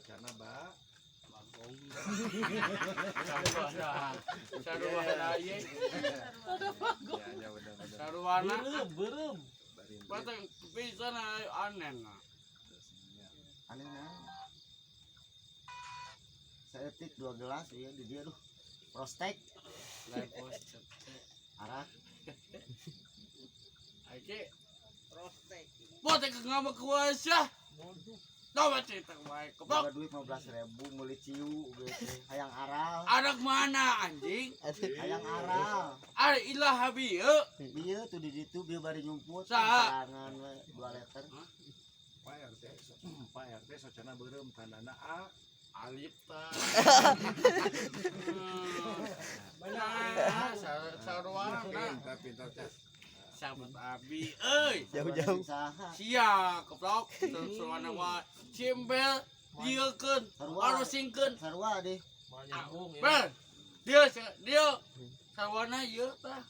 socana ba bagong saruana ieu saruana Berem. batang pisan aneh Aneh na. Saya tik 2 gelas ya di dia tuh. Prostek lain post arak. aja potek ngama kuasa coba cerita baik Boga keblok duit 15.000 meuli ciu gitu. Hayang aral. anak mana anjing Hayang aral. ada ilah habieu Bieu tuh di ditu bieu bari nyumput. Saha? Tangan we 2 liter. Pak RT socana beureum tandana A alita saruana pintar cas sahabat abi euy Jauh-jauh saha? sia keblok saruana wa cimbel diekeun anu singkeun Sarua deh. Nyambung bel dia saruana ieu tah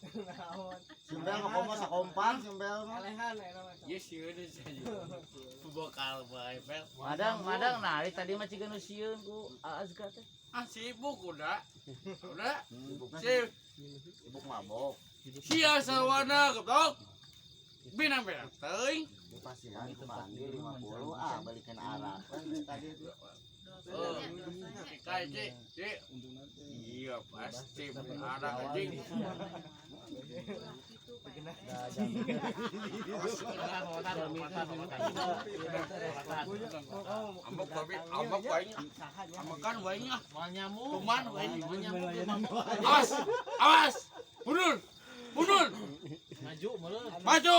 Simbel ngomong sakompan simbel mah. ieu sieun saja bokal bae bel Madang nah tadi mah ciga nu sieun ku Azka teh. sibuk udah Bukan si sibuk mabok. sia saruana keblok bina-bina teuing Di pasiran panggil 50 balikan arak kan tadi itu. kayak cik iya pasti ada anjing ambok banyak ambok kan banyak nyambung. kuman banyak Nyambung. awas mundur Maju meureun. maju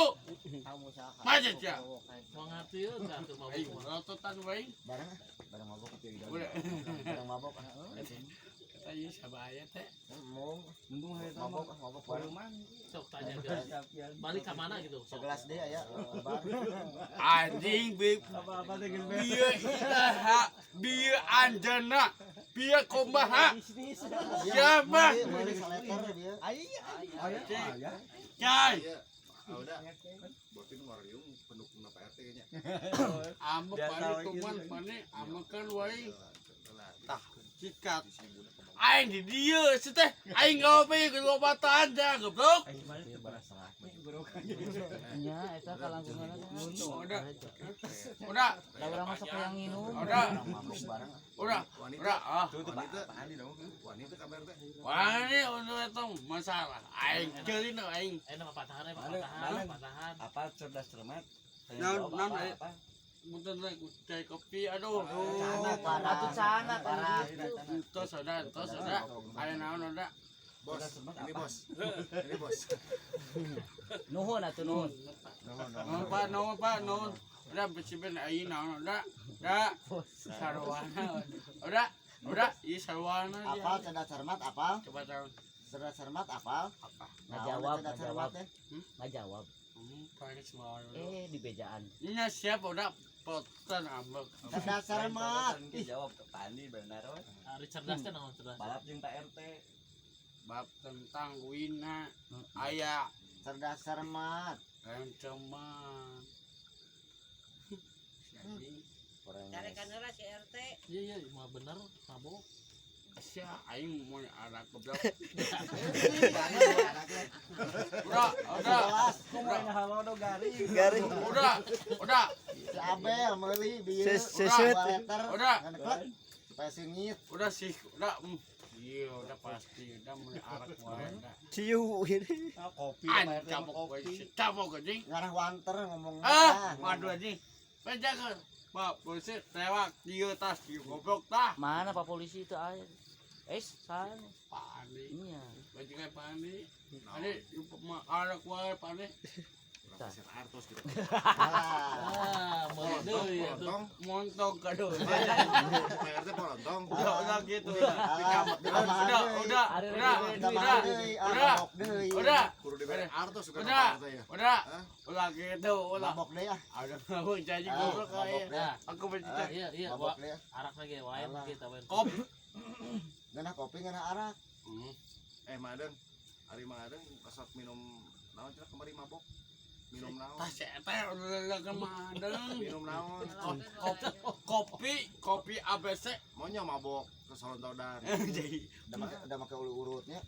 Kamu saha? maju cia Mangartieun ka teu mabuk. ayo rototan bae Barang mabok itu tidak. udah Barang mabok. kata ieu sabaya teh Mung mabok bareng. Sok tanya ke. Balik ka mana gitu? Sok. Segelas deh aya bar. anjing bib bieu ilaha bieu anjana bieu kumaha siapa Meuli saleter dia. cai udah botin ngoriung pendukung Pak RT nya ambek balik tuman mana amakan wae sikat aing di dieu teh aing ngopi ke lobatan aja goblok Nya eta kalangkungan udah da urang masuk yang nginum. Mabok bareng. udah wanita kabar teh wani untuk itu masalah aing keulin aing Nama patahan. Apa cerdas cermat? non mungkin lagi cai kopi aduh Atuh sana parah. tos ada aya naon ada bos ini bos Nuhun atuh nuhun. non pak udah bersihkan air naon ada sarwana udah iya sarwana Apal cerdas cermat apal? coba tahu Cerdas cermat apal? apa Ngajawab, Cerdas cermat teh. ngajawab. pakai semua Di bejaan. ini siap udah potan ambek Cerdas cermat. Jawab ke Pandi benar we. Ari cerdas teh naon cerdas? Balap jeung Pak RT. bab tentang wina aya Cerdas cermat. renceman Carekan heula si RT. Iya mah bener mabuk. sia aing mau anak goblok Garing. udah Si Abel meuli bieu. Sesut. Udah. Supaya singit. udah sih udah iya udah pasti udah mulai arak wae udah Ciu. Kopi cabok wae cabok anjing Ngarah wanter ngomong. waduh anjing penjaga Pak polisi tewak dieu tas dieu goblok tah Mana Pak polisi itu aya? Sana. Pani Iya. baju kayak Pani Pani arak wae Pani Pasir Artos gitu Meuli deui atuh. lontong montok kadoh Pak RT lontong udah gitu udah kudu dibere Artos suka udah Pak RT ya udah gitu udah Mabok deh ya. ada mau janji goblok kayak aku bercita Iya, Mabok deh. arak lagi wae kita wae. kopi Ngeunah kopi ngeunah arak. Madeng Ari Madeng kasat minum naon cenah kemari mabok Minum naon? Tas teh udah kemadeng. Minum naon? Kopi ABC. Maunya mabok ke Solontodan. Udah make urut-urutnya.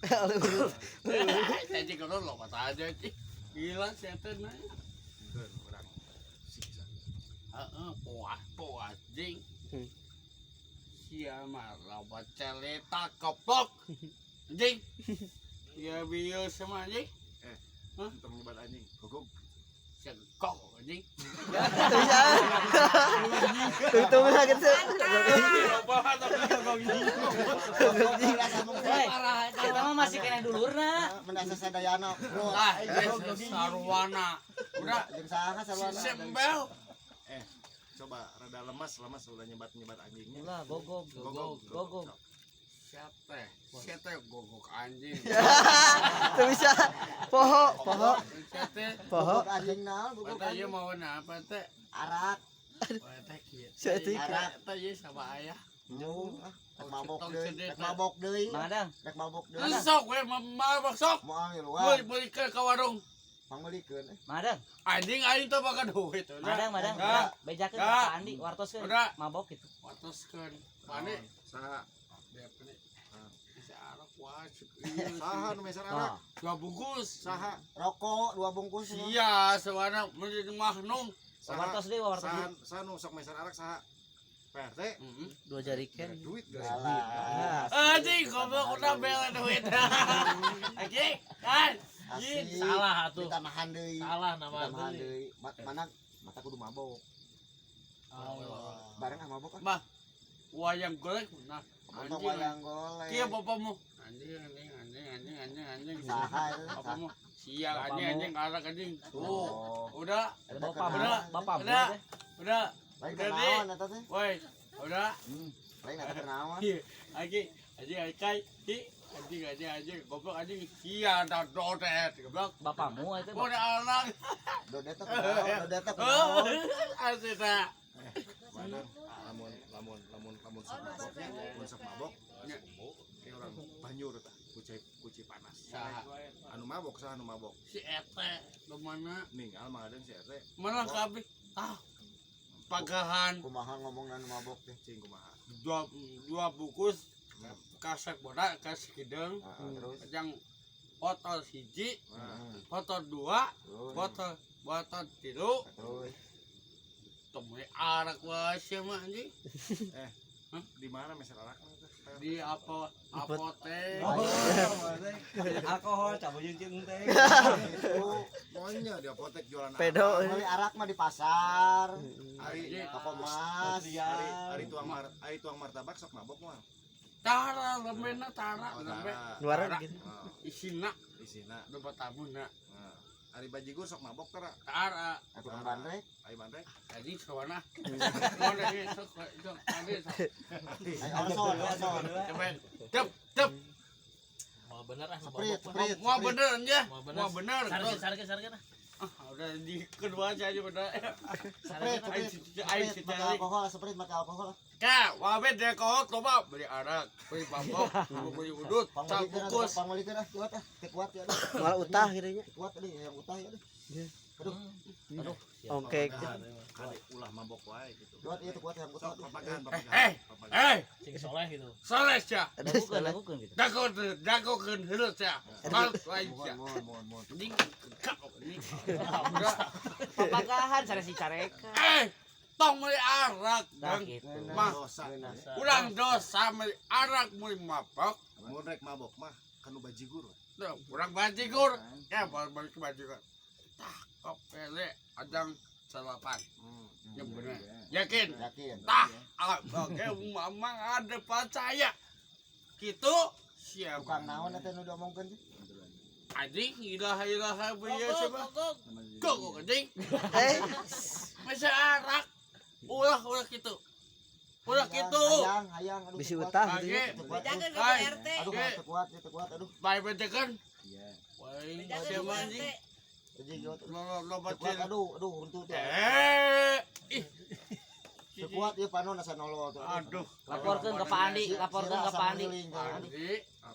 Jadi kalau lo kata aja sih. Gila saya teh nah. Keun urang siksa. Puas jing. Sia mah loba celeta keplok. Jing. Ya bieu sama jing. Untuk nyebat anjing. Gogog. Segok jing. Tuh gitu. Kita mah masih kena dulurna. Mendasa sadayana. Bro. Sarwana. Udah Jeung saha sarwana? sembel. Coba rada lemas udah nyebat anjingnya. Lah gogog. Siapa gogok anjing. Tuh bisa. Poho. Siapa? Poho. Guguk anjing naon? Guguk Kata ieu anjing. mau apa teh? Arak. Teh kieu. Seetik. Kata ieu sama ayah. Nyung. Rek mabok Tong deui. sedih, Rek mabok deui. Madang. Rek mabok deui. Sok we mabok sok. Moal luar. Beli ke warung. Pangbelikeun. Madang. Anjing aing teh bakal duit. Madang. Ya. Bejakeun Ya. ka Andi wartoskeun Udah. mabok gitu. Watoskeun. Pane Saha? depne. Bisa arak wae. Saha nu meser arak? Dua bungkus. Saha? Rokok 2 bungkus. Sia sawana menjadi mahnung. Wartos deui wartos deui. Saha nu sok meser arak saha? PRT? Dua jariken. Duit guys. Salah. Anjing goblok udah bela duit. Anjing kan. Asli. Salah atuh. Ditamahan deui. Salah nama Ditamahan deui. deui. Mana mata kudu mabok. Bareng mabok kan? Bah. Wayang golek nah. Untuk wayang golek. Kieu bapakmu. Anjing. Saha itu? Bapakmu. Siang Bapakmu. anjing arak anjing. Tuh. Oh. Udah. Ada bapak Udah. bapak Udah. teh. Udah. Lain Udah, kenaon eta teh? Woi. Udah. Lain eta kenaon? Anjing, goblok anjing, sia ada dodet, goblok. Bapakmu itu. Gua ada anak. Dodet teh kenaon? Dodet teh kenaon? Asita. Mana? Lamun sok maboknya, mun sok mabok. Kayak orang banjur tah, kuci panas. Saha? Anu mabok saha anu mabok? Si Ete, di mana? Ninggal mangadeung si RT. Mana kabeh? Pagahan Kumaha ngomongna nu mabok teh? Cing kumaha? dua bungkus kasak bodak kasih kideng Terus yang botol hiji, botol dua, botol tilu, terus temui arak wae sia mah anjing. Di mana meser arak? Di apotek. Alkohol cabut jeung teh. Pokoknya di apotek jualan Pedo. beli arak mah di pasar. Ari Toko emas. ari tuang martabak sok mabok mah. Tara lembena tara lembe. Luar gitu. Isina Isina. dompet tabuna. Ari bajigur sok mabok tara. Tara Atuh kan bandrek. Ai bandrek. anjing sawana. Mana ge sok ade sok. Ai orson. Tep. Mau bener ah Sprit. Mau bener ya? Mau Mau bener. Sarge. Udah di kedua aja bener. Sprit make alkohol, sprit make alkohol. Kak, wabe deh kau coba beli arak, beli bambok, beli udut, bungkus. Pangulikeun ah, kuat ah. Kuat ya. Malah utah gitu nya. Kuat tadi yang utah ya. Aduh. Oke. Kali ulah mabok wae gitu. Kuat ieu kuat yang utah. Sok papagan. Sing soleh gitu. Soleh sia, Dagukeun gitu. dagokeun heureuh sia. Mal lain sia. Mon. Ding kak ini. Papagahan sare si careka. Tong meuli arak, Nah Dang. gitu. Mah, Dosa. urang dosa meuli arak meuli mabok. Mun rek mabok mah kanu bajigur. Tuh, urang bajigur. Ya, balik ke bajigur. Tah, kok pele ajang salapan. Yang bener. Yakin? Yakin. Tah, oke, mamang ada percaya. Gitu, siapa? Tukang naon eta nu diomongkeun teh? Anjing, ilaha biya siapa? Kok anjing? Masa arak. Ulah gitu. Hayang aduh. Bisi kuat. utah gitu. Oke, Bedakan ke Hai. RT. Aduh teu kuat, aduh. bye betekan. Iya. Wah, Bedakan siapa ke RT. anjing? Jadi yo Lo kuat, bacil. aduh untuk teh. Ih. Teu kuat ieu panon asa nolol tuh. Aduh. Laporkeun ke Pak Andi, laporkeun ke Pak Andi. Pandi.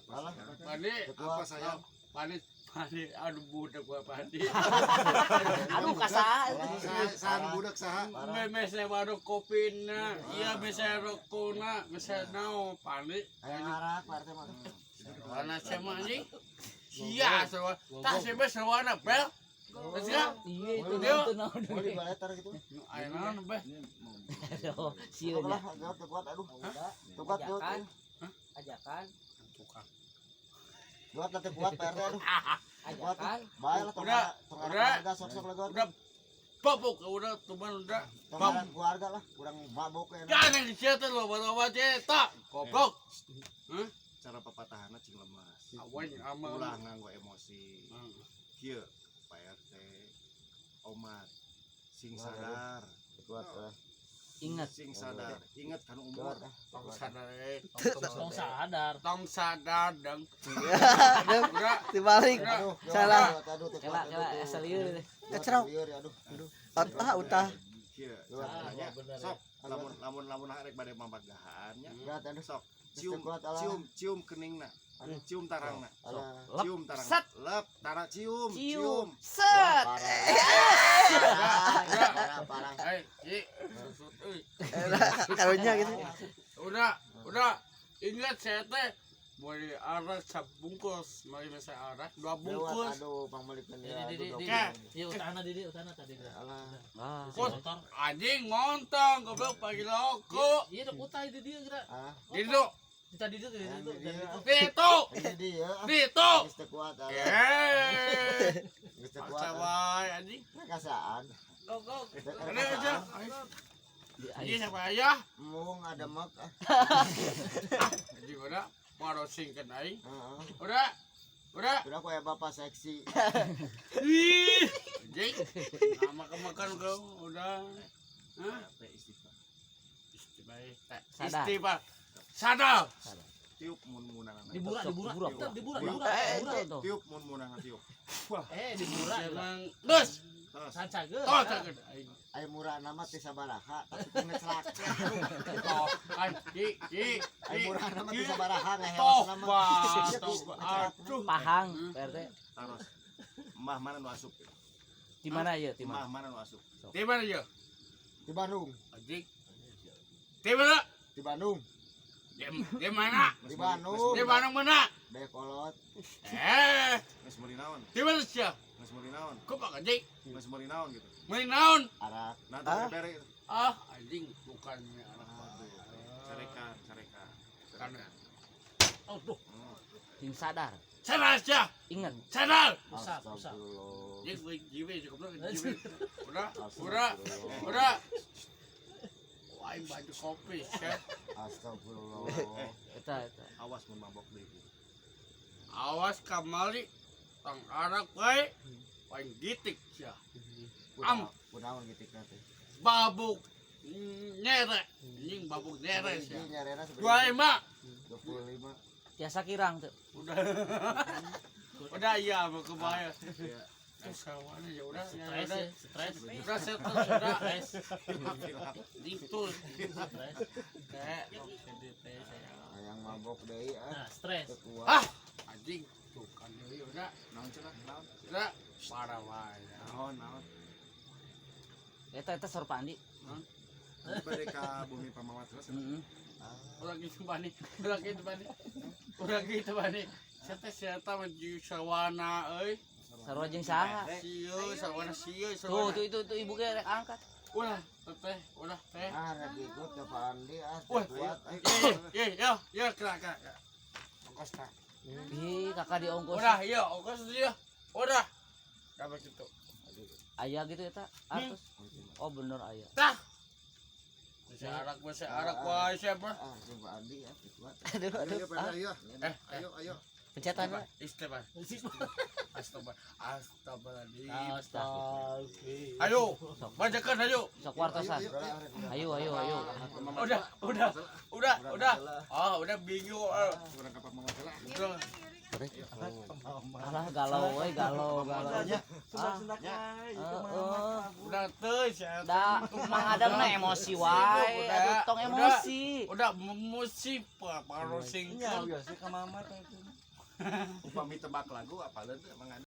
Alah. Pandi. Teu kuat. Apa sayang? Pandi. Pandi, aduh budak gua Pandi. Aduh kasar. Sahan budak saha. Mesnya baru kopina, iya mesnya rokona, mesnya nao Pandi. Aya arak Pak RT mah. Mana sama anjing? Sia sewa. Tak sebe sewana bel. Masih Iya itu Dia. itu naon. Mau di baletar gitu. ayo naon beh. Sieun Lah, nya. jawab teu kuat aduh. Teu kuat jawab. Ajakan, Jawab teu kuat Pak RT aduh. ajakan. Bae lah tong Udah, tong udah. keluarga sok-sok legot. Udah babuk udah teman udah. Tong Bab. keluarga lah, kurang mabok ya. Jangan disitu lo bawa cetak. Goblok. Cara papatahanna cing lemas. Awan ama. Ulah nganggo emosi. Kieu Pak RT Omat sing sadar. Kuat. Ingat. Sing sadar. Ingat kan umur. Kuat. Tong sadar Tong sadar. Tong sadar dang. Aduh, Udah. dibalik. Aduh, Salah. Aduh, teu Kela kuat. kela asal ieu teh. Kecerok. Aduh. Utah. Kieu. Kuat. Caranya bener, sok lamun arek bade mamagahan nya. Kuat aduh. Sok Teu cium kuat alah. cium keningna. Cium tarangna. Alah. Lep. Cium tarang. Set. Lep, tara cium. Cium. Wah, Set. parah. Parah. Hei, Ki. Susut euy. Karunya gitu. Udah. Ingat saya teh boleh arak sabungkus, mari saya arak 2 Lewat bungkus. aduh pangmalikeun Di ya. di di Aduh, di. Oke. Iya utana tadi. Alah. Ah. Kos Motor. anjing ngontong goblok pagi loko. Iya dok utah itu dia kira. Ah, Itu, Kita di situ. yang di dia. itu, Ini dia. itu. Geus teu kuat alah. Geus teu kuat. Paksa wae anjing. Kasaan. Go. Ada aja. Di Ini siapa ayah? Mung ada mak. Anjing udah marosingkeun aing. Heeh. Udah. Udah kayak bapak seksi. Ih, anjing. Makan kau udah. Hah? Sadar. Istighfar. Sadar. Tiup mun-munan. Dibura. Dibura. Dibura. Tiup mun-munan tiup. Dibura. Emang gus. Terus Sancageun. Toh cageun aing. Aya murah nama teh sabaraha, tapi teu celaka. Toh ki. Aya murah nama teh sabaraha ngahewas Toh nama. aduh. Pahang, PRT. terus. Mah mana nu asup? Di mana ya? Di Mah mana? mana nu asup? Di mana ya? Di Bandung. Anjing. Di mana? Di Bandung. Di mana? Di Bandung. Di mana mana? Daya kolot. Geus meuli naon? Di mana sih? Geus meuli naon? Kok pak anjing? Geus meuli naon gitu. Main naon? Arak. Nah, teu bere. Anjing bukannya anak Carekan. karena Aduh. Sing sadar. sadar aja, Ingat. sadar. Usah. Astagfirullah. Ini gue jiwe cukup lah, jiwe. Udah. Wah, ini baju kopi, chef. Astagfirullah. Eta. Awas mun mabok deui. Awas kamali, tang arak wae, paling gitik ya. Am. Kunaon gitu teh. Babuk nyere, anjing babuk nyere Ini ya. nyarena 25. 25. Tiasa kirang tuh. Udah iya mau kebayar. Sawana ya udah, Stres. udah settle sudah. Itu. Stres. Kayak Yang mabok deui Nah, stres. teu kuat. ah anjing tuh kan deui udah Naon cenah? Naon? udah parah wae. Naon? Eta sor Pandi. Bade ka bumi pamawat terus. Heeh. Udah gitu bani. Saya menuju sawana euy. Sarua jeung saha? Sieu sawana sieu Tuh, sawana. itu ibu ge rek angkat. Udah teh. Ah, rek ikut ke Pak Andi Wah, teu kuat. ya kira. Ongkos tah. Ih, kakak diongkos. Udah, iya ongkos dia. Udah. Dapat itu. Aya gitu eta. Atus. Oh, bener aya. Tah. Masih arak wae siapa? Ah, jeung Pak Andi teu kuat. Aduh. Ayo. Ayo. Pencetan. Istighfar. Astagfirullahaladzim. Astagfirullah. Ayo, bacakan ayo. Sok wartosan. Ayo. Udah. Oh, udah bingung. Kurang ka pamawat lah. Udah. Alah galau we, galau. Udah tuh, saya. Da, Mang Adam na emosi wae. Aduh, tong emosi. Udah musik parosing. Biasa ka mama teh. Upami tebak lagu apaleun teh Mang